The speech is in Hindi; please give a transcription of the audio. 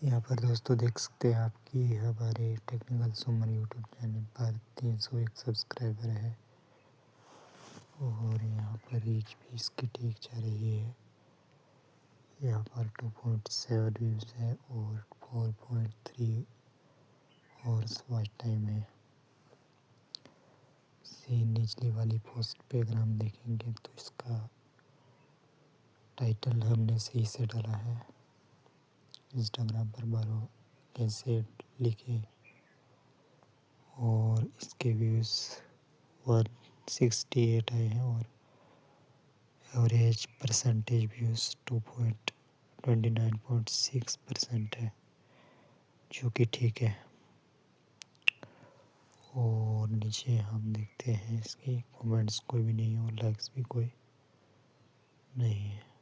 यहाँ पर दोस्तों देख सकते हैं आपकी हमारे टेक्निकल सुमन यूट्यूब चैनल पर 301 सब्सक्राइबर है और यहाँ पर रीच भी इसकी ठीक जा रही है। यहाँ पर 2.7 व्यूज़ है और 4.3 हॉर्स वॉच टाइम है। इसी निचली वाली पोस्ट पे अगर हम देखेंगे तो इसका टाइटल हमने सही से डाला है। इंस्टाग्राम पर मारो कैसे लिखे और इसके व्यूज़ 168 आए हैं और एवरेज परसेंटेज व्यूज़ 29.6% है, जो कि ठीक है। और नीचे हम देखते हैं इसके कमेंट्स कोई भी नहीं और लाइक्स भी कोई नहीं है।